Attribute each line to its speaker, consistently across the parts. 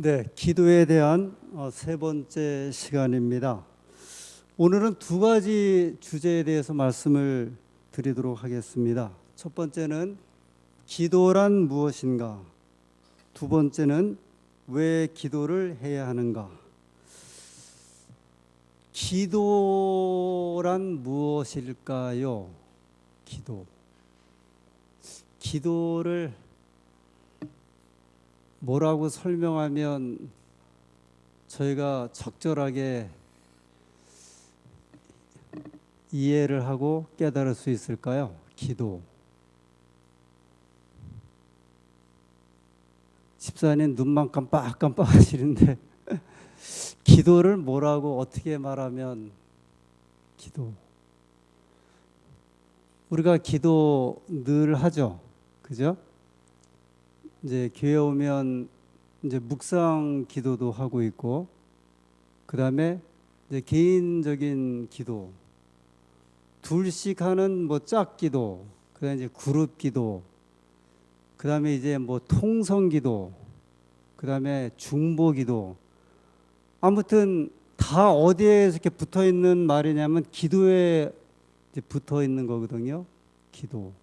Speaker 1: 네, 기도에 대한 세 번째 시간입니다. 오늘은 두 가지 주제에 대해서 말씀을 드리도록 하겠습니다. 첫 번째는 기도란 무엇인가? 두 번째는 왜 기도를 해야 하는가? 기도란 무엇일까요? 기도를 뭐라고 설명하면 저희가 적절하게 이해를 하고 깨달을 수 있을까요? 기도. 집사님 눈만 깜빡깜빡 하시는데 기도를 뭐라고 어떻게 말하면 기도. 우리가 기도 늘 하죠. 그죠? 이제 교회 오면 이제 묵상 기도도 하고 있고, 그 다음에 이제 개인적인 기도, 둘씩 하는 뭐 짝 기도, 그 다음에 이제 그룹 기도, 그 다음에 이제 뭐 통성 기도, 그 다음에 중보 기도. 아무튼 다 어디에 이렇게 붙어 있는 말이냐면 기도에 이제 붙어 있는 거거든요. 기도.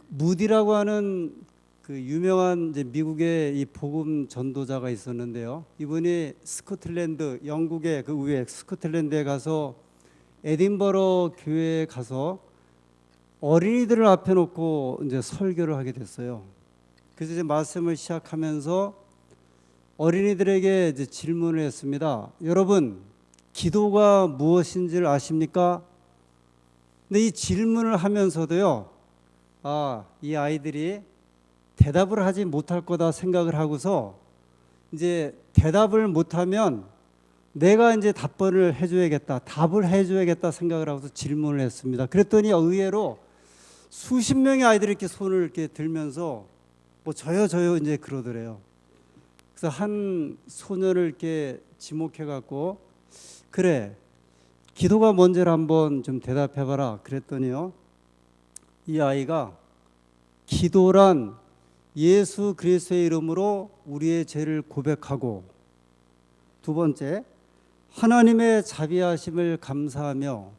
Speaker 1: 무디라고 하는 그 유명한 이제 미국의 이 복음 전도자가 있었는데요. 이분이 스코틀랜드, 영국의 그 위에 스코틀랜드에 가서 에딘버러 교회에 가서 어린이들을 앞에 놓고 이제 설교를 하게 됐어요. 그래서 이제 말씀을 시작하면서 어린이들에게 이제 질문을 했습니다. 여러분, 기도가 무엇인지를 아십니까? 근데 이 질문을 하면서도요. 이 아이들이 대답을 하지 못할 거다 생각을 하고서 이제 대답을 못하면 내가 이제 답을 해줘야겠다 생각을 하고서 질문을 했습니다. 그랬더니 의외로 수십 명의 아이들이 이렇게 손을 이렇게 들면서 뭐 저요 이제 그러더래요. 그래서 한 소년을 이렇게 지목해 갖고 그래, 기도가 뭔지를 한번 좀 대답해봐라 그랬더니요. 이 아이가 기도란 예수 그리스도의 이름으로 우리의 죄를 고백하고, 두 번째 하나님의 자비하심을 감사하며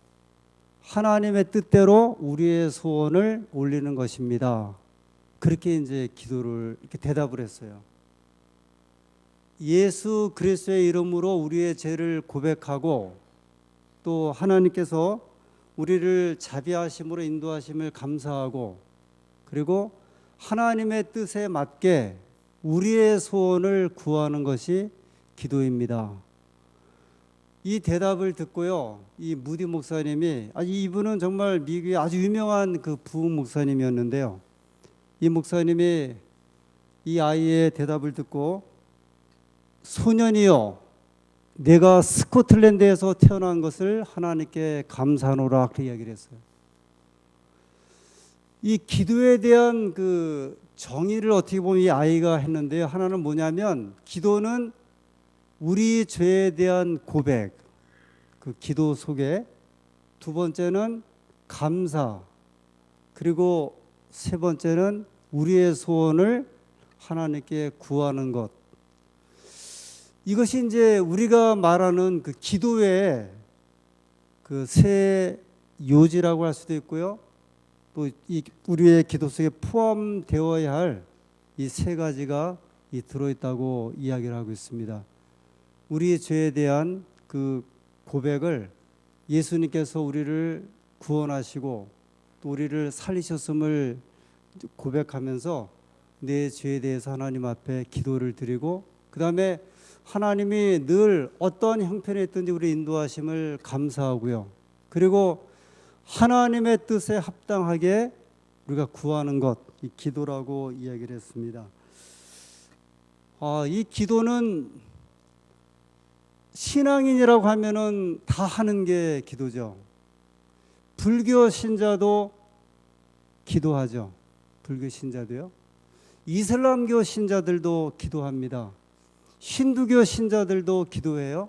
Speaker 1: 하나님의 뜻대로 우리의 소원을 올리는 것입니다. 그렇게 이제 기도를 이렇게 대답을 했어요. 예수 그리스도의 이름으로 우리의 죄를 고백하고, 또 하나님께서 우리를 자비하심으로 인도하심을 감사하고, 그리고 하나님의 뜻에 맞게 우리의 소원을 구하는 것이 기도입니다. 이 대답을 듣고요, 이 무디 목사님이, 이분은 정말 미국의 아주 유명한 그 부흥 목사님이었는데요. 이 목사님이 이 아이의 대답을 듣고, 소년이여, 내가 스코틀랜드에서 태어난 것을 하나님께 감사하노라, 그 이야기를 했어요. 이 기도에 대한 그 정의를 어떻게 보면 이 아이가 했는데요. 하나는 뭐냐면, 기도는 우리 죄에 대한 고백, 그 기도 속에, 두 번째는 감사, 그리고 세 번째는 우리의 소원을 하나님께 구하는 것. 이것이 이제 우리가 말하는 그 기도의 그 세 요지라고 할 수도 있고요. 또 이 우리의 기도 속에 포함되어야 할 이 세 가지가 들어있다고 이야기를 하고 있습니다. 우리의 죄에 대한 그 고백을, 예수님께서 우리를 구원하시고 또 우리를 살리셨음을 고백하면서 내 죄에 대해서 하나님 앞에 기도를 드리고, 그 다음에 하나님이 늘 어떤 형편에 있든지 우리 인도하심을 감사하고요. 그리고 하나님의 뜻에 합당하게 우리가 구하는 것, 이 기도라고 이야기를 했습니다. 이 기도는 신앙인이라고 하면은 다 하는 게 기도죠. 불교 신자도 기도하죠. 불교 신자도요. 이슬람교 신자들도 기도합니다. 힌두교 신자들도 기도해요.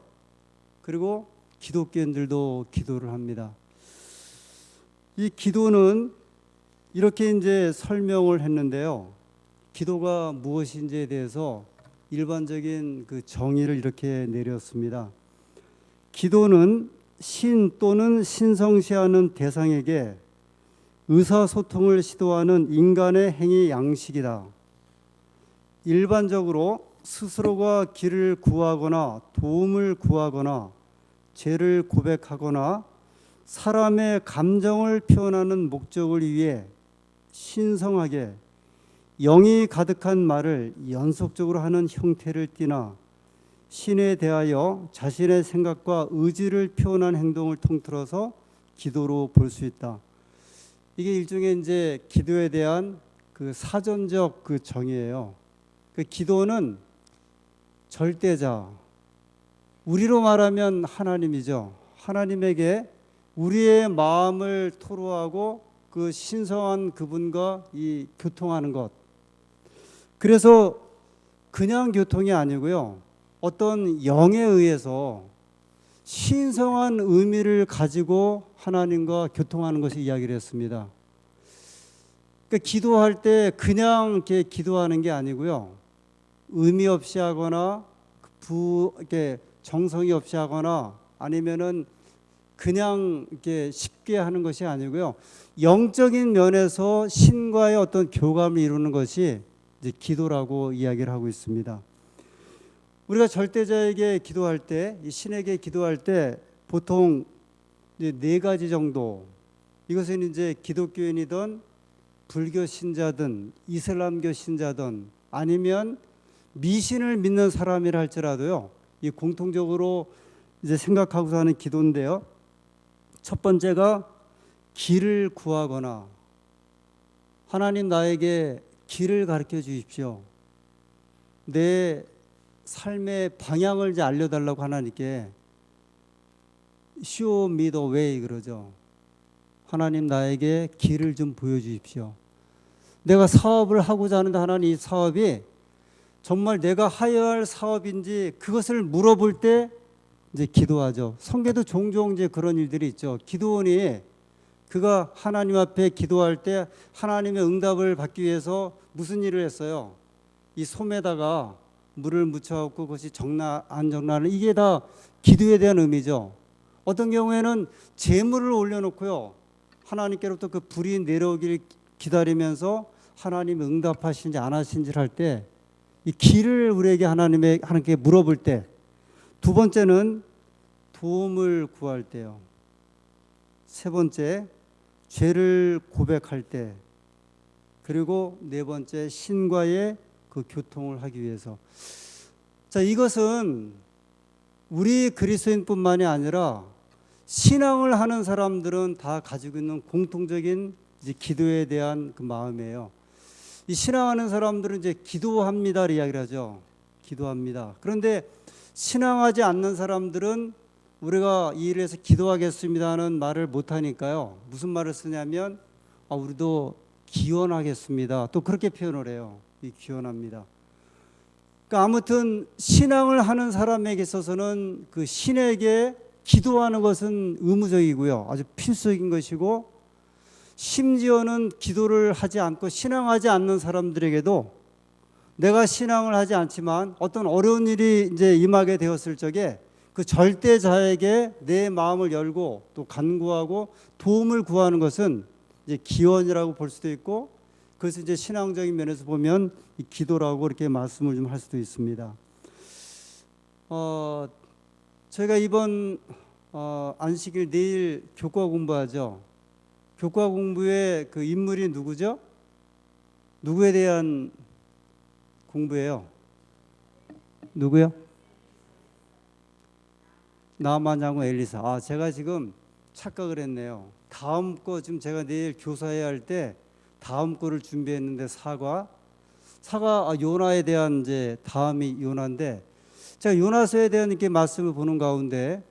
Speaker 1: 그리고 기독교인들도 기도를 합니다. 이 기도는 이렇게 이제 설명을 했는데요. 기도가 무엇인지에 대해서 일반적인 그 정의를 이렇게 내렸습니다. 기도는 신 또는 신성시하는 대상에게 의사소통을 시도하는 인간의 행위 양식이다. 일반적으로 스스로가 길을 구하거나 도움을 구하거나 죄를 고백하거나 사람의 감정을 표현하는 목적을 위해 신성하게 영이 가득한 말을 연속적으로 하는 형태를 띠나 신에 대하여 자신의 생각과 의지를 표현한 행동을 통틀어서 기도로 볼 수 있다. 이게 일종의 이제 기도에 대한 그 사전적 그 정의예요. 그 기도는 절대자, 우리로 말하면 하나님이죠. 하나님에게 우리의 마음을 토로하고 그 신성한 그분과 이 교통하는 것. 그래서 그냥 교통이 아니고요. 어떤 영에 의해서 신성한 의미를 가지고 하나님과 교통하는 것을 이야기를 했습니다. 그러니까 기도할 때 그냥 이렇게 기도하는 게 아니고요. 의미 없이 하거나 이렇게 정성이 없이 하거나 아니면은 그냥 이렇게 쉽게 하는 것이 아니고요. 영적인 면에서 신과의 어떤 교감을 이루는 것이 이제 기도라고 이야기를 하고 있습니다. 우리가 절대자에게 기도할 때, 이 신에게 기도할 때 보통 이제 4가지 정도, 이것은 이제 기독교인이든 불교 신자든 이슬람교 신자든 아니면 미신을 믿는 사람이라 할지라도요, 이 공통적으로 이제 생각하고서 하는 기도인데요. 첫 번째가 길을 구하거나 하나님 나에게 길을 가르쳐 주십시오. 내 삶의 방향을 이제 알려달라고 하나님께 Show me the way 그러죠. 하나님 나에게 길을 좀 보여주십시오. 내가 사업을 하고자 하는데 하나님 이 사업이 정말 내가 하여야 할 사업인지 그것을 물어볼 때 이제 기도하죠. 성경에도 종종 이제 그런 일들이 있죠. 기도원이 그가 하나님 앞에 기도할 때 하나님의 응답을 받기 위해서 무슨 일을 했어요? 이 솜에다가 물을 묻혀갖고 그것이 안 정나는 이게 다 기도에 대한 의미죠. 어떤 경우에는 재물을 올려놓고요. 하나님께로부터 그 불이 내려오길 기다리면서 하나님이 응답하신지 안 하신지를 할 때 이 길을 우리에게 하나님께 물어볼 때, 두 번째는 도움을 구할 때요. 세 번째 죄를 고백할 때, 그리고 네 번째 신과의 그 교통을 하기 위해서. 자, 이것은 우리 그리스도인뿐만이 아니라 신앙을 하는 사람들은 다 가지고 있는 공통적인 이제 기도에 대한 그 마음이에요. 이 신앙하는 사람들은 이제 기도합니다 이야기를 하죠. 기도합니다. 그런데 신앙하지 않는 사람들은 우리가 이 일에서 기도하겠습니다 하는 말을 못하니까요. 무슨 말을 쓰냐면 우리도 기원하겠습니다. 또 그렇게 표현을 해요. 이 기원합니다. 그러니까 아무튼 신앙을 하는 사람에게 있어서는 그 신에게 기도하는 것은 의무적이고요. 아주 필수적인 것이고, 심지어는 기도를 하지 않고 신앙하지 않는 사람들에게도 내가 신앙을 하지 않지만 어떤 어려운 일이 이제 임하게 되었을 적에 그 절대자에게 내 마음을 열고 또 간구하고 도움을 구하는 것은 이제 기원이라고 볼 수도 있고, 그것을 이제 신앙적인 면에서 보면 이 기도라고 이렇게 말씀을 좀 할 수도 있습니다. 저희가 이번 안식일 내일 교과 공부하죠. 교과 공부의 그 인물이 누구죠? 누구에 대한 공부예요? 누구요? 나만 장군 엘리사. 제가 지금 착각을 했네요. 다음 거 지금 제가 내일 교사해야 할 때 다음 거를 준비했는데 사과 요나에 대한 이제 다음이 요나인데, 제가 요나서에 대한 이렇게 말씀을 보는 가운데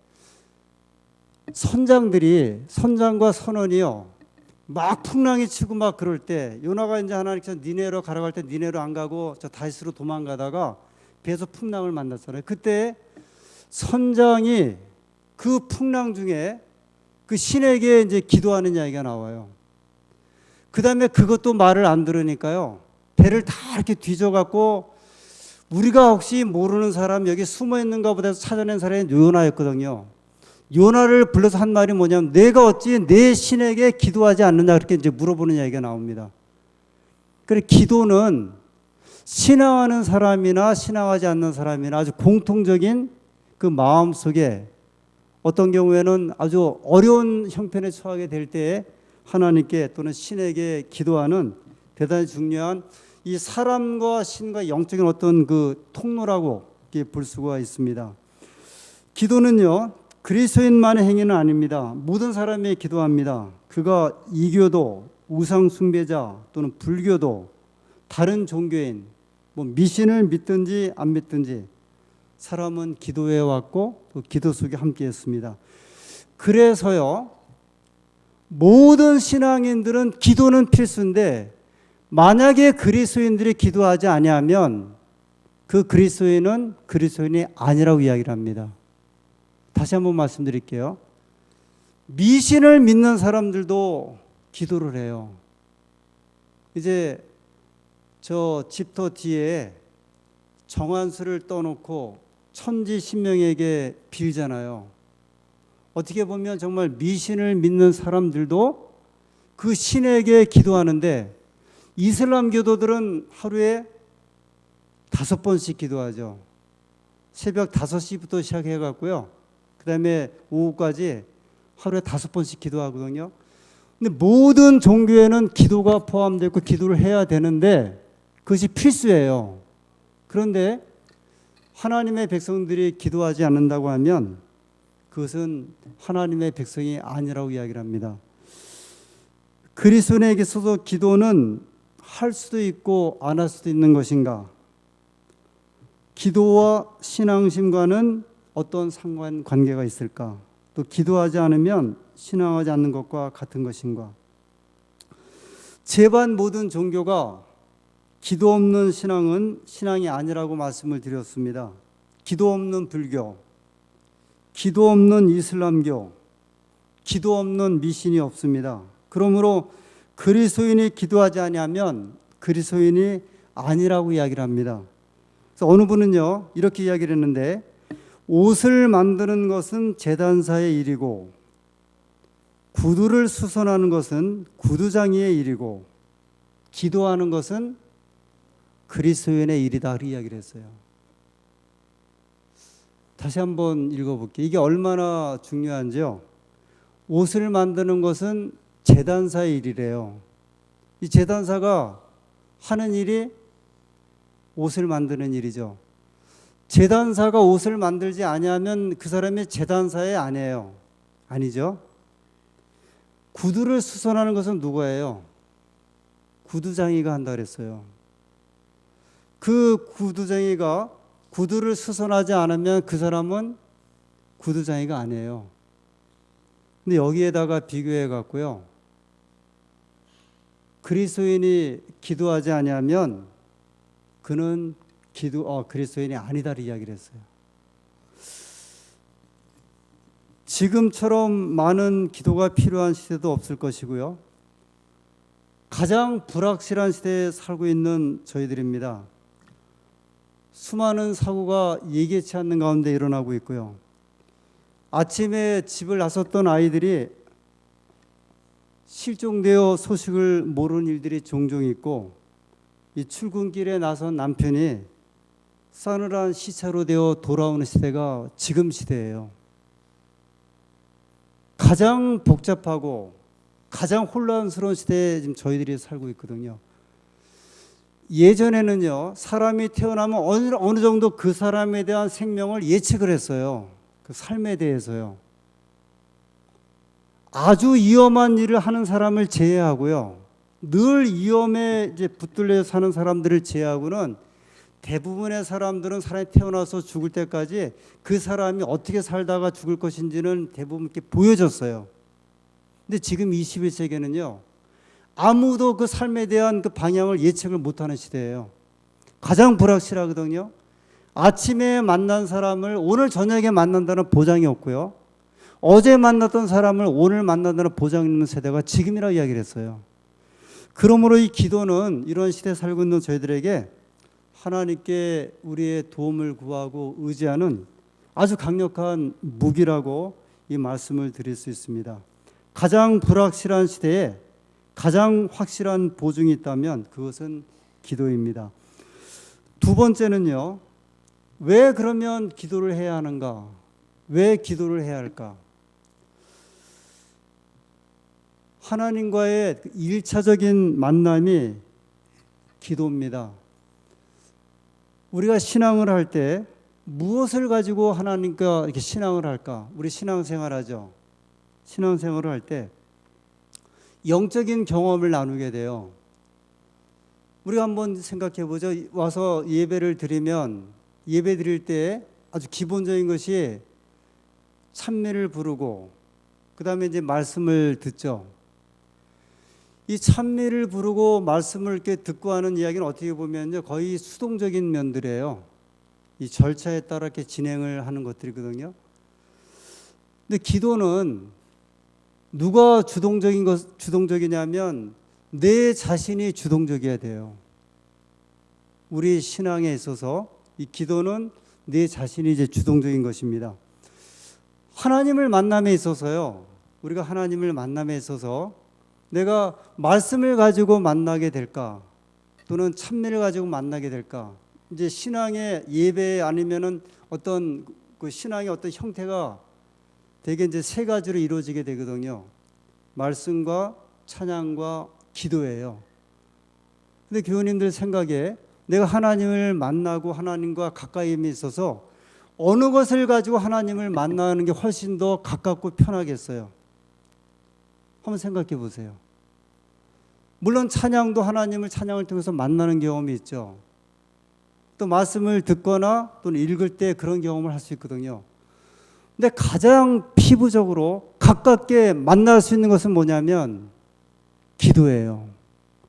Speaker 1: 선장과 선원이요 막 풍랑이 치고 막 그럴 때 요나가 이제 하나님께서 니네로 가라고 할 때 니네로 안 가고 저 다시스로 도망가다가 배에서 풍랑을 만났잖아요. 그때 선장이 그 풍랑 중에 그 신에게 이제 기도하는 이야기가 나와요. 그 다음에 그것도 말을 안 들으니까요. 배를 다 이렇게 뒤져갖고 우리가 혹시 모르는 사람 여기 숨어 있는가 보다 해서 찾아낸 사람이 요나였거든요. 요나를 불러서 한 말이 뭐냐면 내가 어찌 내 신에게 기도하지 않느냐 그렇게 이제 물어보는 이야기가 나옵니다. 그래 기도는 신앙하는 사람이나 신앙하지 않는 사람이나 아주 공통적인 그 마음 속에 어떤 경우에는 아주 어려운 형편에 처하게 될 때에 하나님께 또는 신에게 기도하는 대단히 중요한 이 사람과 신과 영적인 어떤 그 통로라고 볼 수가 있습니다. 기도는요 그리스도인만의 행위는 아닙니다. 모든 사람이 기도합니다. 그가 이교도, 우상 숭배자 또는 불교도, 다른 종교인, 뭐 미신을 믿든지 안 믿든지 사람은 기도해 왔고 또 기도 속에 함께했습니다. 그래서요 모든 신앙인들은 기도는 필수인데 만약에 그리스도인들이 기도하지 아니하면 그 그리스도인은 그리스도인이 아니라고 이야기를 합니다. 다시 한번 말씀드릴게요. 미신을 믿는 사람들도 기도를 해요. 이제 저 집터 뒤에 정한수를 떠놓고 천지신명에게 빌잖아요. 어떻게 보면 정말 미신을 믿는 사람들도 그 신에게 기도하는데 이슬람 교도들은 하루에 5번씩 기도하죠. 새벽 5시부터 시작해 갖고요. 그 다음에 오후까지 하루에 5번씩 기도하거든요. 근데 모든 종교에는 기도가 포함되어 있고 기도를 해야 되는데 그것이 필수예요. 그런데 하나님의 백성들이 기도하지 않는다고 하면 그것은 하나님의 백성이 아니라고 이야기를 합니다. 그리스도인에게 있어서 기도는 할 수도 있고 안 할 수도 있는 것인가? 기도와 신앙심과는 어떤 상관관계가 있을까? 또 기도하지 않으면 신앙하지 않는 것과 같은 것인가? 제반 모든 종교가 기도 없는 신앙은 신앙이 아니라고 말씀을 드렸습니다. 기도 없는 불교, 기도 없는 이슬람교, 기도 없는 미신이 없습니다. 그러므로 그리스도인이 기도하지 아니하면 그리스도인이 아니라고 이야기를 합니다. 그래서 어느 분은요 이렇게 이야기를 했는데 옷을 만드는 것은 제단사의 일이고 구두를 수선하는 것은 구두장이의 일이고 기도하는 것은 그리스도인의 일이다 그렇게 이야기를 했어요. 다시 한번 읽어볼게요. 이게 얼마나 중요한지요. 옷을 만드는 것은 제단사의 일이래요. 이 제단사가 하는 일이 옷을 만드는 일이죠. 제단사가 옷을 만들지 아니하면 그 사람이 제단사의 아니에요. 아니죠. 구두를 수선하는 것은 누구예요? 구두장이가 한다 그랬어요. 그 구두장이가 구두를 수선하지 않으면 그 사람은 구두장이가 아니에요. 근데 여기에다가 비교해 갖고요. 그리스도인이 기도하지 아니하면 그는 그리스도인이 아니다 이야기를 했어요. 지금처럼 많은 기도가 필요한 시대도 없을 것이고요. 가장 불확실한 시대에 살고 있는 저희들입니다. 수많은 사고가 예기치 않는 가운데 일어나고 있고요. 아침에 집을 나섰던 아이들이 실종되어 소식을 모르는 일들이 종종 있고 이 출근길에 나선 남편이 싸늘한 시차로 되어 돌아오는 시대가 지금 시대예요. 가장 복잡하고 가장 혼란스러운 시대에 지금 저희들이 살고 있거든요. 예전에는요, 사람이 태어나면 어느 정도 그 사람에 대한 생명을 예측을 했어요. 그 삶에 대해서요. 아주 위험한 일을 하는 사람을 제외하고요. 늘 위험에 이제 붙들려 사는 사람들을 제외하고는 대부분의 사람들은 사람이 태어나서 죽을 때까지 그 사람이 어떻게 살다가 죽을 것인지는 대부분 이렇게 보여줬어요. 근데 지금 21세기에는요. 아무도 그 삶에 대한 그 방향을 예측을 못하는 시대예요. 가장 불확실하거든요. 아침에 만난 사람을 오늘 저녁에 만난다는 보장이 없고요. 어제 만났던 사람을 오늘 만난다는 보장이 있는 세대가 지금이라고 이야기를 했어요. 그러므로 이 기도는 이런 시대에 살고 있는 저희들에게 하나님께 우리의 도움을 구하고 의지하는 아주 강력한 무기라고 이 말씀을 드릴 수 있습니다. 가장 불확실한 시대에 가장 확실한 보증이 있다면 그것은 기도입니다. 두 번째는요, 왜 그러면 기도를 해야 하는가? 왜 기도를 해야 할까? 하나님과의 1차적인 만남이 기도입니다. 우리가 신앙을 할 때 무엇을 가지고 하나님과 이렇게 신앙을 할까? 우리 신앙생활 하죠. 신앙생활을 할 때 영적인 경험을 나누게 돼요. 우리가 한번 생각해 보죠. 와서 예배를 드리면 예배 드릴 때 아주 기본적인 것이 찬미를 부르고 그 다음에 이제 말씀을 듣죠. 이 찬미를 부르고 말씀을 이렇게 듣고 하는 이야기는 어떻게 보면요, 거의 수동적인 면들이에요. 이 절차에 따라 이렇게 진행을 하는 것들이거든요. 근데 기도는 누가 주동적이냐면 내 자신이 주동적이어야 돼요. 우리 신앙에 있어서 이 기도는 내 자신이 이제 주동적인 것입니다. 하나님을 만남에 있어서요, 우리가 하나님을 만남에 있어서 내가 말씀을 가지고 만나게 될까, 또는 찬미를 가지고 만나게 될까? 이제 신앙의 예배 아니면은 어떤 그 신앙의 어떤 형태가 대개 이제 세 가지로 이루어지게 되거든요. 말씀과 찬양과 기도예요. 근데 교우님들 생각에 내가 하나님을 만나고 하나님과 가까이에 있어서 어느 것을 가지고 하나님을 만나는 게 훨씬 더 가깝고 편하겠어요? 한번 생각해 보세요. 물론 찬양도 하나님을 찬양을 통해서 만나는 경험이 있죠. 또 말씀을 듣거나 또는 읽을 때 그런 경험을 할 수 있거든요. 근데 가장 피부적으로 가깝게 만날 수 있는 것은 뭐냐면 기도예요.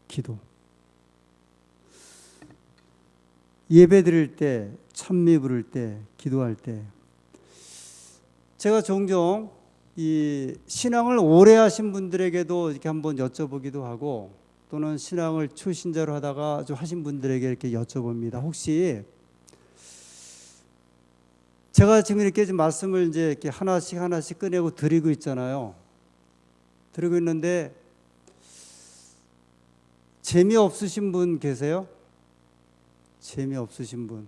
Speaker 1: 기도. 예배 드릴 때, 찬미 부를 때, 기도할 때, 제가 종종 이 신앙을 오래 하신 분들에게도 이렇게 한번 여쭤보기도 하고, 또는 신앙을 초신자로 하다가 좀 하신 분들에게 이렇게 여쭤봅니다. 혹시 제가 지금 이렇게 좀 말씀을 이제 이렇게 하나씩 꺼내고 드리고 있잖아요. 드리고 있는데 재미없으신 분 계세요? 재미없으신 분.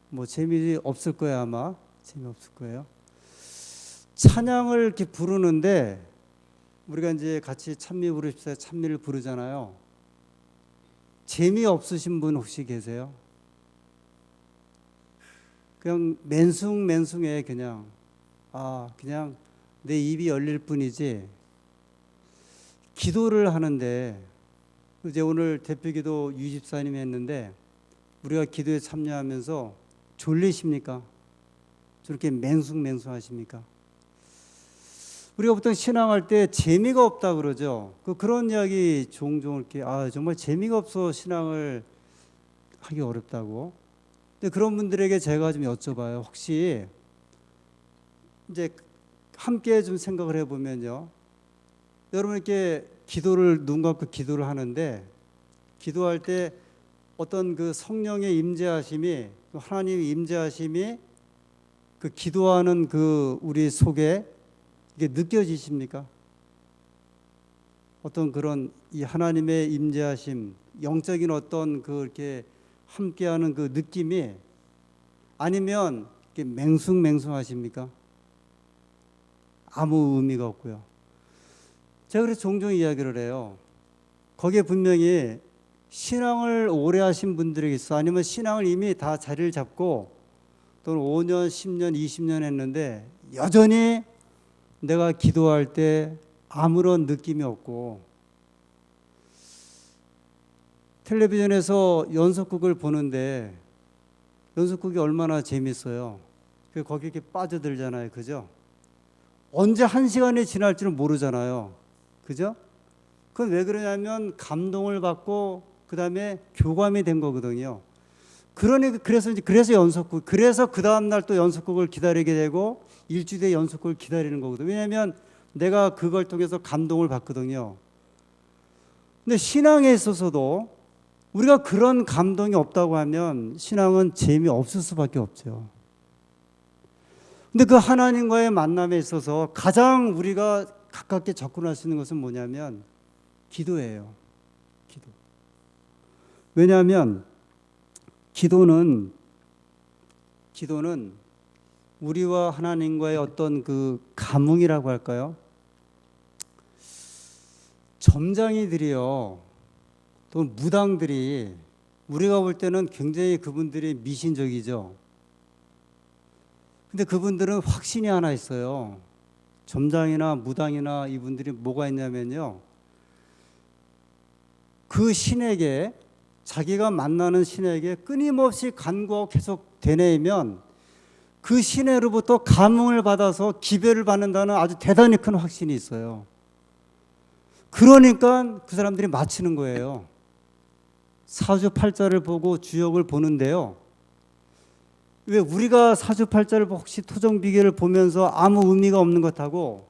Speaker 1: 뭐 재미없을 거예요, 아마. 재미없을 거예요. 찬양을 이렇게 부르는데 우리가 이제 같이 찬미 부르십시오. 찬미를 부르잖아요. 재미없으신 분 혹시 계세요? 그냥 맨숭맨숭해. 그냥 그냥 내 입이 열릴 뿐이지. 기도를 하는데 이제 오늘 대표기도 유집사님이 했는데 우리가 기도에 참여하면서 졸리십니까? 저렇게 맹숭맹숭하십니까? 우리가 보통 신앙할 때 재미가 없다 그러죠. 그런 이야기 종종 이렇게 정말 재미가 없어 신앙을 하기 어렵다고. 근데 그런 분들에게 제가 좀 여쭤봐요. 혹시 이제 함께 좀 생각을 해보면요, 여러분 이렇게 기도를 눈 감고 기도를 하는데 기도할 때 어떤 그 성령의 임재하심이, 하나님의 임재하심이 그 기도하는 그 우리 속에 이게 느껴지십니까? 어떤 그런 이 하나님의 임재하심, 영적인 어떤 그 이렇게 함께하는 그 느낌이, 아니면 이렇게 맹숭맹숭하십니까? 아무 의미가 없고요. 제가 그래서 종종 이야기를 해요. 거기에 분명히 신앙을 오래 하신 분들이 있어, 아니면 신앙을 이미 다 자리를 잡고 또는 5년, 10년, 20년 했는데 여전히 내가 기도할 때 아무런 느낌이 없고, 텔레비전에서 연속극을 보는데 연속극이 얼마나 재밌어요. 거기 이렇게 빠져들잖아요. 그죠? 언제 한 시간이 지날지는 모르잖아요. 그죠? 그건 왜 그러냐면 감동을 받고 그 다음에 교감이 된 거거든요. 그래서 연속극, 그래서 그 다음날 또 연속극을 기다리게 되고 일주일에 연속극을 기다리는 거거든요. 왜냐하면 내가 그걸 통해서 감동을 받거든요. 근데 신앙에 있어서도 우리가 그런 감동이 없다고 하면 신앙은 재미없을 수밖에 없죠. 근데 그 하나님과의 만남에 있어서 가장 우리가 가깝게 접근할 수 있는 것은 뭐냐면 기도예요. 기도. 왜냐하면 기도는 우리와 하나님과의 어떤 그 감흥이라고 할까요? 점장이들이요, 또 무당들이 우리가 볼 때는 굉장히 그분들이 미신적이죠. 근데 그분들은 확신이 하나 있어요. 점장이나 무당이나 이분들이 뭐가 있냐면요, 그 신에게, 자기가 만나는 신에게 끊임없이 간구하고 계속 되뇌이면 그 신으로부터 감흥을 받아서 기별을 받는다는 아주 대단히 큰 확신이 있어요. 그러니까 그 사람들이 맞히는 거예요. 사주팔자를 보고 주역을 보는데요, 왜 우리가 사주팔자를 혹시 토정비계를 보면서 아무 의미가 없는 것하고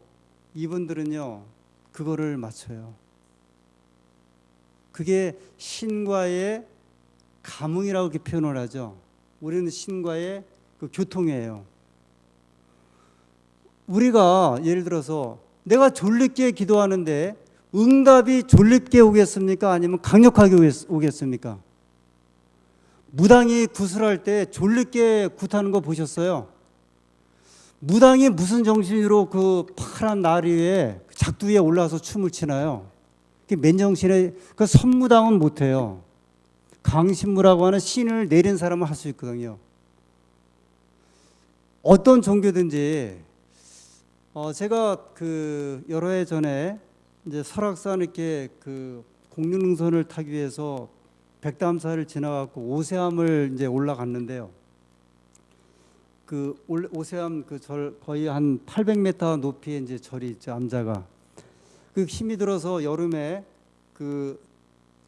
Speaker 1: 이분들은요 그거를 맞춰요. 그게 신과의 감흥이라고 이렇게 표현을 하죠. 우리는 신과의 그 교통이에요. 우리가 예를 들어서 내가 졸립게 기도하는데 응답이 졸립게 오겠습니까? 아니면 강력하게 오겠습니까? 무당이 구슬할 때 졸립게 굿하는 거 보셨어요? 무당이 무슨 정신으로 그 파란 날 위에 작두 위에 올라서 춤을 추나요? 맨정신에, 그 선무당은 못해요. 강신무라고 하는 신을 내린 사람은 할 수 있거든요. 어떤 종교든지 제가 그 여러 해 전에 이제 설악산 이렇게 그 공룡능선을 타기 위해서 백담사를 지나갖고 오세암을 이제 올라갔는데요. 그 오세암 그 절 거의 한 800m 높이의 이제 절이 있죠, 암자가. 그 힘이 들어서 여름에 그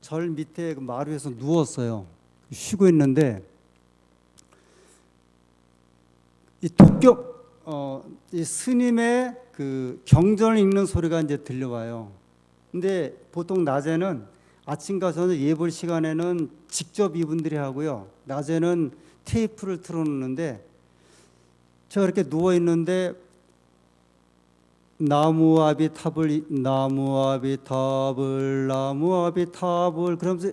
Speaker 1: 절 밑에 그 마루에서 누웠어요. 쉬고 있는데 이 이 스님의 그 경전을 읽는 소리가 이제 들려와요. 근데 보통 낮에는 아침 가서는 예불 시간에는 직접 이분들이 하고요, 낮에는 테이프를 틀어놓는데 제가 이렇게 누워 있는데 나무아비 탑을 그러면서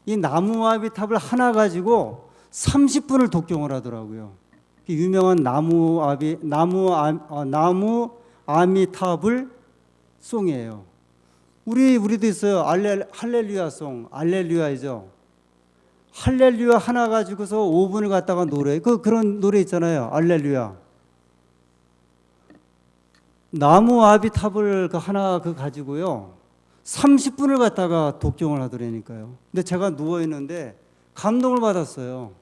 Speaker 1: 이 나무아비 탑을 하나 가지고 30분을 독경을 하더라고요. 유명한 나무 아미타불 송이에요. 우리도 있어요. 할렐루야 송, 할렐루야이죠. 할렐루야 하나 가지고서 5분을 갖다가 노래, 그런 노래 있잖아요. 할렐루야. 나무 아비탑을 하나 가지고요 30분을 갖다가 독경을 하더라니까요. 근데 제가 누워 있는데 감동을 받았어요.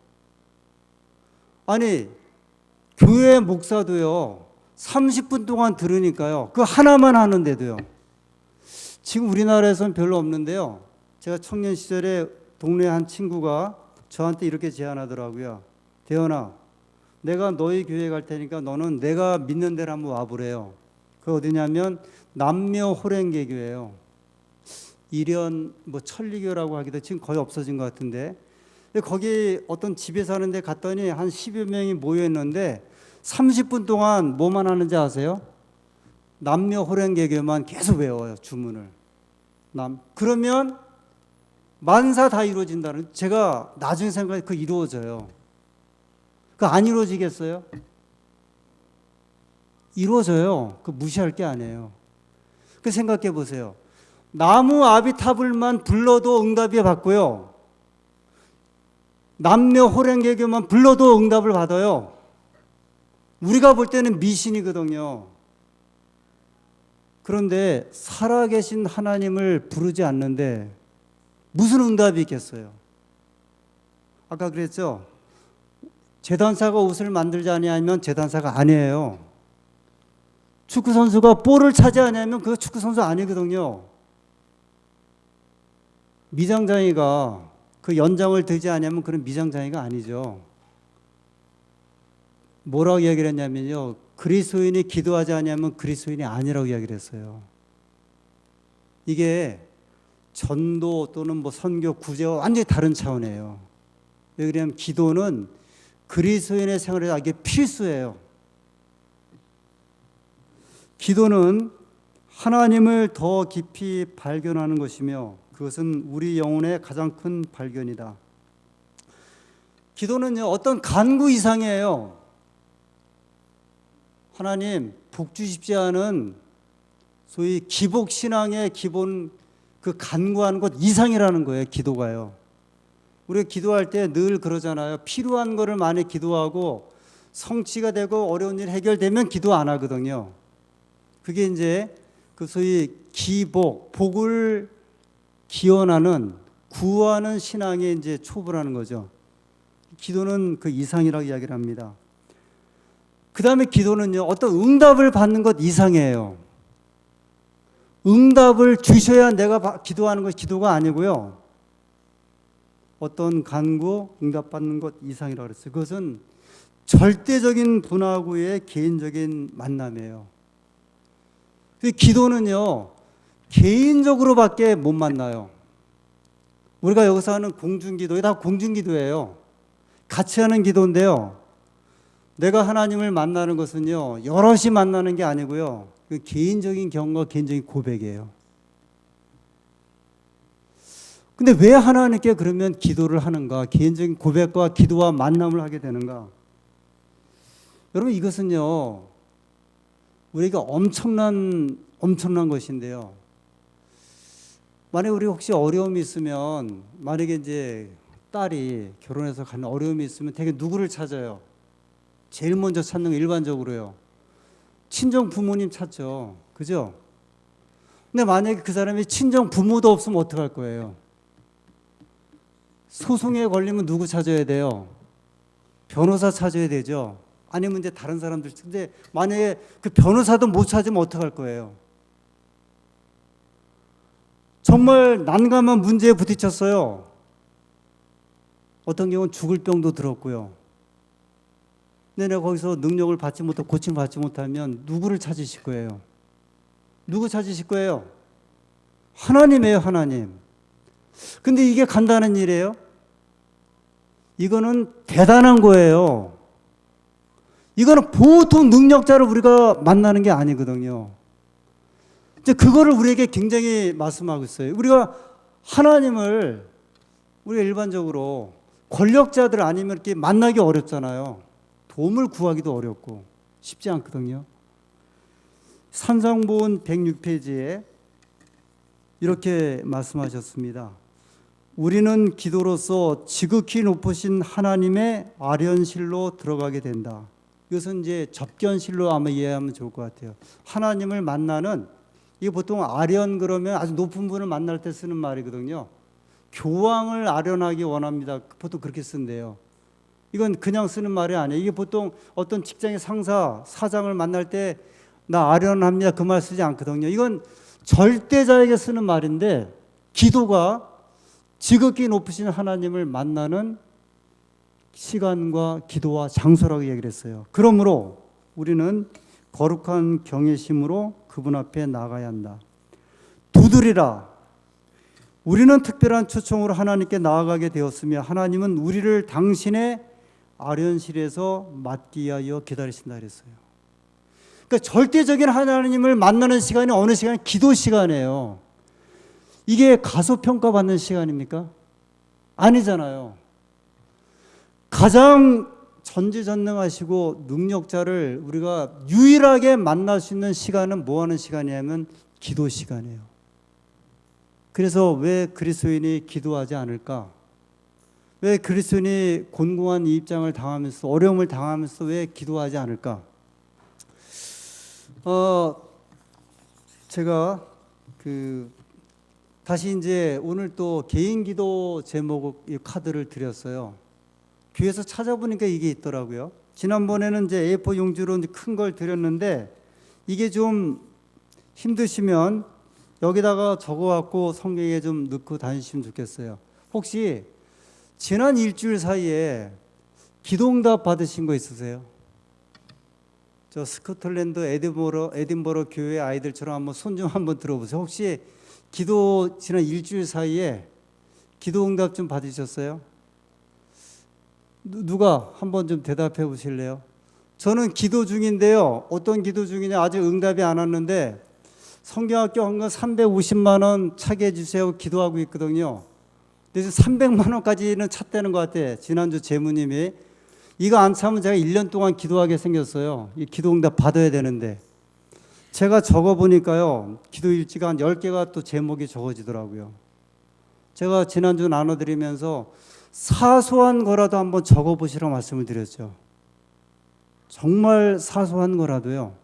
Speaker 1: 아니 교회 목사도요 30분 동안 들으니까요 그 하나만 하는데도요. 지금 우리나라에서는 별로 없는데요, 제가 청년 시절에 동네 한 친구가 저한테 이렇게 제안하더라고요. 대현아, 내가 너희 교회 갈 테니까 너는 내가 믿는 데를 한번 와보래요. 그 어디냐면 남묘 호랭개교예요. 일연 뭐 천리교라고 하기도 지금 거의 없어진 것 같은데, 근데 거기 어떤 집에 사는데 갔더니 한 10여 명이 모여 있는데 30분 동안 뭐만 하는지 아세요? 남묘 호랭개교만 계속 외워요, 주문을. 그러면 만사 다 이루어진다는, 제가 나중에 생각해 그 이루어져요. 그 안 이루어지겠어요? 이루어져요. 그 무시할 게 아니에요. 그 생각해 보세요. 나무 아비타불만 불러도 응답이 받고요, 남녀 호랭개교만 불러도 응답을 받아요. 우리가 볼 때는 미신이거든요. 그런데 살아계신 하나님을 부르지 않는데 무슨 응답이 있겠어요? 아까 그랬죠? 재단사가 옷을 만들지 아니하면 재단사가 아니에요. 축구 선수가 볼을 차지하냐면 그 축구 선수 아니거든요. 미장장이가 그 연장을 들지 않으면 그런 미장장이가 아니죠. 뭐라고 이야기를 했냐면요, 그리스도인이 기도하지 않으면 그리스도인이 아니라고 이야기를 했어요. 이게 전도 또는 뭐 선교 구제와 완전히 다른 차원이에요. 왜 그러냐면 기도는 그리스도인의 생활에 이게 필수예요. 기도는 하나님을 더 깊이 발견하는 것이며 그것은 우리 영혼의 가장 큰 발견이다. 기도는요, 어떤 간구 이상이에요. 하나님 복 주십시오 하는 소위 기복신앙의 기본 그 간구하는 것 이상이라는 거예요. 기도가요. 우리가 기도할 때 늘 그러잖아요. 필요한 거를 많이 기도하고 성취가 되고 어려운 일 해결되면 기도 안 하거든요. 그게 이제 그 소위 기복, 복을 기원하는 구하는 신앙의 이제 초보라는 거죠. 기도는 그 이상이라고 이야기를 합니다. 그 다음에 기도는요, 어떤 응답을 받는 것 이상이에요. 응답을 주셔야 내가 기도하는 것이 기도가 아니고요. 어떤 간구, 응답받는 것 이상이라고 그랬어요. 그것은 절대적인 분하고의 개인적인 만남이에요. 기도는요, 개인적으로밖에 못 만나요. 우리가 여기서 하는 공중기도, 다 공중기도예요. 같이 하는 기도인데요. 내가 하나님을 만나는 것은요, 여럿이 만나는 게 아니고요. 그 개인적인 경험과 개인적인 고백이에요. 근데 왜 하나님께 그러면 기도를 하는가? 개인적인 고백과 기도와 만남을 하게 되는가? 여러분, 이것은요, 우리가 엄청난 것인데요. 만약에 우리 혹시 어려움이 있으면, 만약에 이제 딸이 결혼해서 가는 어려움이 있으면 되게 누구를 찾아요? 제일 먼저 찾는 거 일반적으로요. 친정 부모님 찾죠. 그죠? 근데 만약에 그 사람이 친정 부모도 없으면 어떡할 거예요? 소송에 걸리면 누구 찾아야 돼요? 변호사 찾아야 되죠. 아니면 이제 다른 사람들. 근데 만약에 그 변호사도 못 찾으면 어떡할 거예요? 정말 난감한 문제에 부딪혔어요. 어떤 경우는 죽을 병도 들었고요. 근데 내가 거기서 능력을 받지 못하고 고침을 받지 못하면 누구를 찾으실 거예요? 누구 찾으실 거예요? 하나님이에요, 하나님. 근데 이게 간단한 일이에요? 이거는 대단한 거예요. 이거는 보통 능력자를 우리가 만나는 게 아니거든요. 이제 그거를 우리에게 굉장히 말씀하고 있어요. 우리가 하나님을 우리가 일반적으로 권력자들 아니면 이렇게 만나기 어렵잖아요. 도움을 구하기도 어렵고 쉽지 않거든요. 산상보훈 106페이지에 이렇게 말씀하셨습니다. 우리는 기도로서 지극히 높으신 하나님의 아련실로 들어가게 된다. 이것은 이제 접견실로 아마 이해하면 좋을 것 같아요. 하나님을 만나는, 이게 보통 아련 그러면 아주 높은 분을 만날 때 쓰는 말이거든요. 교황을 아련하기 원합니다. 보통 그렇게 쓴대요. 이건 그냥 쓰는 말이 아니에요. 이게 보통 어떤 직장의 상사, 사장을 만날 때 나 아련합니다. 그 말 쓰지 않거든요. 이건 절대자에게 쓰는 말인데, 기도가 지극히 높으신 하나님을 만나는 시간과 기도와 장소라고 얘기를 했어요. 그러므로 우리는 거룩한 경외심으로 그분 앞에 나가야 한다. 두드리라. 우리는 특별한 초청으로 하나님께 나아가게 되었으며 하나님은 우리를 당신의 아련실에서 맡기 위하여 기다리신다 그랬어요. 그러니까 절대적인 하나님을 만나는 시간이 어느 시간? 기도 시간이에요. 이게 가소평가받는 시간입니까? 아니잖아요. 가장 전지전능하시고 능력자를 우리가 유일하게 만날 수 있는 시간은 뭐 하는 시간이냐면 기도 시간이에요. 그래서 왜 그리스도인이 기도하지 않을까? 왜 그리스도인이 곤고한 이 입장을 당하면서 어려움을 당하면서 왜 기도하지 않을까? 제가 다시 이제 오늘 또 개인 기도 제목 카드를 드렸어요. 교회에서 찾아보니까 이게 있더라고요. 지난번에는 이제 A4 용지로 큰 걸 드렸는데 이게 좀 힘드시면 여기다가 적어갖고 성경에 좀 넣고 다니시면 좋겠어요. 혹시 지난 일주일 사이에 기도응답 받으신 거 있으세요? 저 스코틀랜드 에딘버러 교회 아이들처럼 한번 손 좀 한번 들어보세요. 혹시 기도 지난 일주일 사이에 기도 응답 좀 받으셨어요? 누가 한번 좀 대답해 보실래요? 저는 기도 중인데요. 어떤 기도 중이냐? 아직 응답이 안 왔는데 성경학교 헌금 350만 원 차게 해주세요. 기도하고 있거든요. 그래서 300만 원까지는 찼다는 것 같아. 지난주 재무님이. 이거 안 차면 제가 1년 동안 기도하게 생겼어요. 이 기도 응답 받아야 되는데. 제가 적어보니까요. 기도 일지가 한 10개가 또 제목이 적어지더라고요. 제가 지난주 나눠드리면서 사소한 거라도 한번 적어보시라고 말씀을 드렸죠. 정말 사소한 거라도요.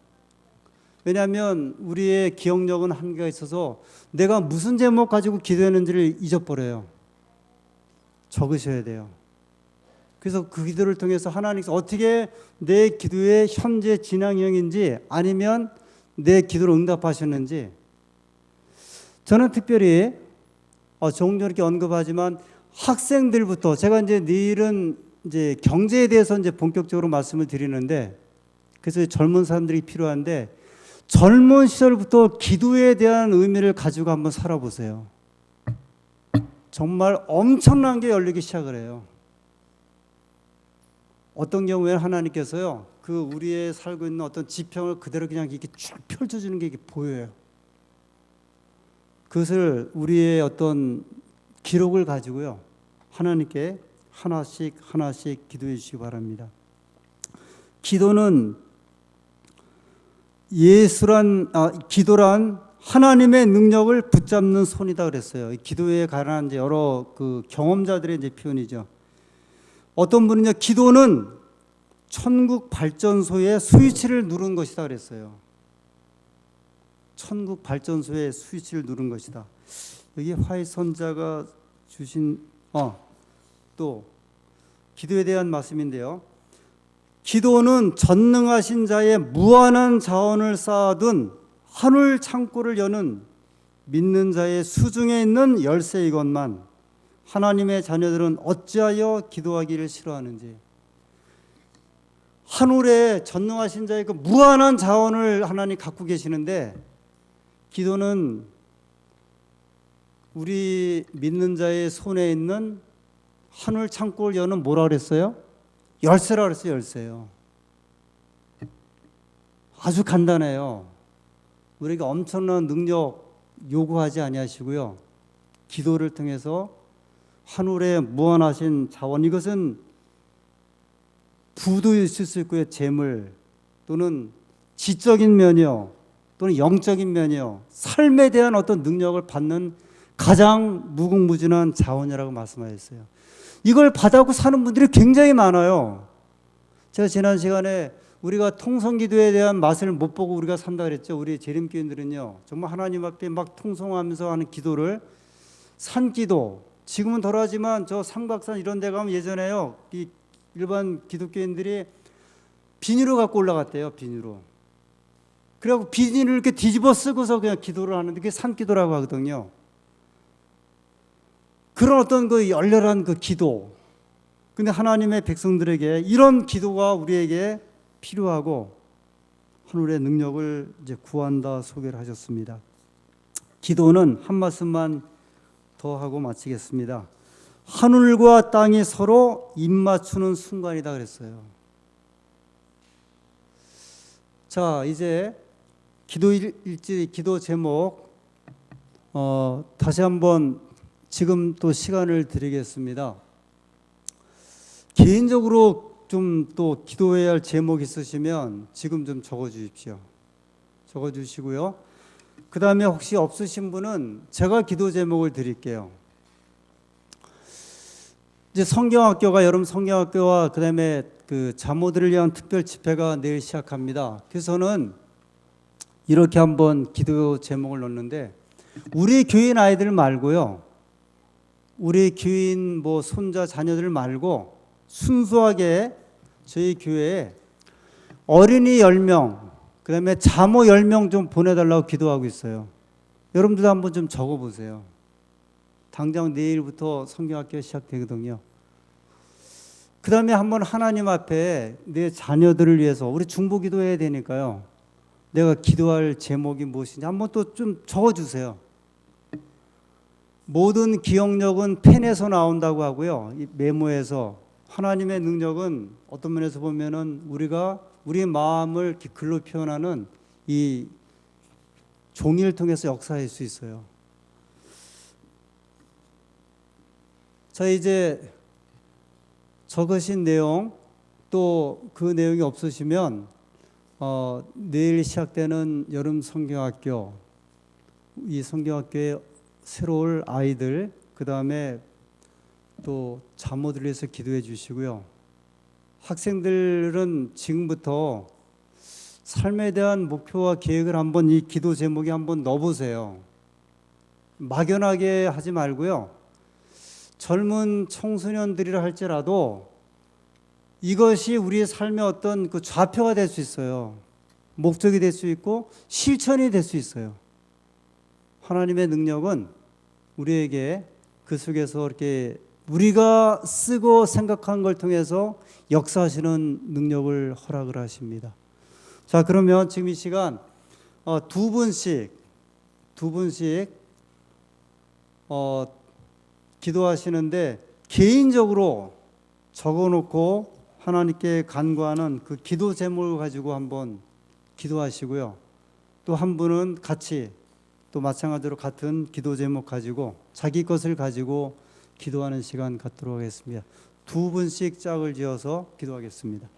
Speaker 1: 왜냐하면 우리의 기억력은 한계가 있어서 내가 무슨 제목 가지고 기도했는지를 잊어버려요. 적으셔야 돼요. 그래서 그 기도를 통해서 하나님께서 어떻게 내 기도의 현재 진행형인지 아니면 내 기도를 응답하셨는지 저는 특별히 조금 전에 언급하지만 학생들부터 제가 이제 내일은 이제 경제에 대해서 이제 본격적으로 말씀을 드리는데 그래서 젊은 사람들이 필요한데 젊은 시절부터 기도에 대한 의미를 가지고 한번 살아보세요. 정말 엄청난 게 열리기 시작을 해요. 어떤 경우에는 하나님께서요, 그 우리의 살고 있는 어떤 지평을 그대로 그냥 이렇게 쫙 펼쳐주는 게 이게 보여요. 그것을 우리의 어떤 기록을 가지고요, 하나님께 하나씩 하나씩 기도해 주시기 바랍니다. 기도는 기도란 하나님의 능력을 붙잡는 손이다 그랬어요. 기도에 관한 이제 여러 그 경험자들의 이제 표현이죠. 어떤 분은요, 기도는 천국 발전소의 스위치를 누른 것이다 그랬어요. 천국 발전소의 스위치를 누른 것이다. 여기 화해 선자가 주신 또 기도에 대한 말씀인데요. 기도는 전능하신 자의 무한한 자원을 쌓아둔 하늘 창고를 여는 믿는 자의 수중에 있는 열쇠이건만 하나님의 자녀들은 어찌하여 기도하기를 싫어하는지. 하늘에 전능하신 자의 그 무한한 자원을 하나님 갖고 계시는데 기도는 우리 믿는 자의 손에 있는 하늘 창고를 여는 뭐라 그랬어요? 열쇠라 그랬어요. 열쇠요. 아주 간단해요. 우리가 엄청난 능력 요구하지 아니하시고요. 기도를 통해서 하늘에 무한하신 자원, 이것은 부도 있을 수 있고요. 재물 또는 지적인 면이요. 또는 영적인 면이요. 삶에 대한 어떤 능력을 받는 가장 무궁무진한 자원이라고 말씀하셨어요. 이걸 받아고 사는 분들이 굉장히 많아요. 제가 지난 시간에 우리가 통성기도에 대한 맛을 못 보고 우리가 산다 그랬죠. 우리 재림교인들은요, 정말 하나님 앞에 막 통성하면서 하는 기도를 산기도, 지금은 덜하지만 저 삼각산 이런 데 가면 예전에요, 이 일반 기독교인들이 비닐을 갖고 올라갔대요. 비닐로. 그래갖고 비닐을 이렇게 뒤집어 쓰고서 그냥 기도를 하는데 그게 산기도라고 하거든요. 그런 어떤 그 열렬한 그 기도. 근데 하나님의 백성들에게 이런 기도가 우리에게 필요하고 하늘의 능력을 이제 구한다 소개를 하셨습니다. 기도는 한 말씀만 더 하고 마치겠습니다. 하늘과 땅이 서로 입맞추는 순간이다 그랬어요. 자, 이제 기도 일지, 기도 제목 다시 한번 지금 또 시간을 드리겠습니다. 개인적으로 좀 또 기도해야 할 제목 있으시면 지금 좀 적어 주십시오. 적어 주시고요. 그 다음에 혹시 없으신 분은 제가 기도 제목을 드릴게요. 이제 성경학교가 여름 성경학교와 그 다음에 그 자모들을 위한 특별 집회가 내일 시작합니다. 그래서는 이렇게 한번 기도 제목을 넣는데 우리 교인 아이들 말고요. 우리 교인 뭐 손자 자녀들 말고 순수하게 저희 교회에 어린이 10명, 그 다음에 자모 10명 좀 보내달라고 기도하고 있어요. 여러분들도 한번 좀 적어보세요. 당장 내일부터 성경학교 시작되거든요. 그 다음에 한번 하나님 앞에 내 자녀들을 위해서 우리 중보 기도해야 되니까요. 내가 기도할 제목이 무엇인지 한번 또 좀 적어주세요. 모든 기억력은 펜에서 나온다고 하고요. 이 메모에서. 하나님의 능력은 어떤 면에서 보면은 우리가 우리의 마음을 이렇게 글로 표현하는 이 종이를 통해서 역사할 수 있어요. 자, 이제 적으신 내용 또 그 내용이 없으시면 내일 시작되는 여름 성경학교, 이 성경학교에 새로 올 아이들, 그 다음에 또 자모들 위해서 기도해 주시고요. 학생들은 지금부터 삶에 대한 목표와 계획을 한번 이 기도 제목에 한번 넣어보세요. 막연하게 하지 말고요. 젊은 청소년들이라 할지라도 이것이 우리의 삶의 어떤 그 좌표가 될 수 있어요. 목적이 될 수 있고 실천이 될 수 있어요. 하나님의 능력은 우리에게 그 속에서 이렇게 우리가 쓰고 생각한 걸 통해서 역사하시는 능력을 허락을 하십니다. 자, 그러면 지금 이 시간 두 분씩 기도하시는데 개인적으로 적어놓고 하나님께 간구하는 그 기도 제목을 가지고 한번 기도하시고요. 또 한 분은 같이 또 마찬가지로 같은 기도 제목 가지고 자기 것을 가지고 기도하는 시간 갖도록 하겠습니다. 두 분씩 짝을 지어서 기도하겠습니다.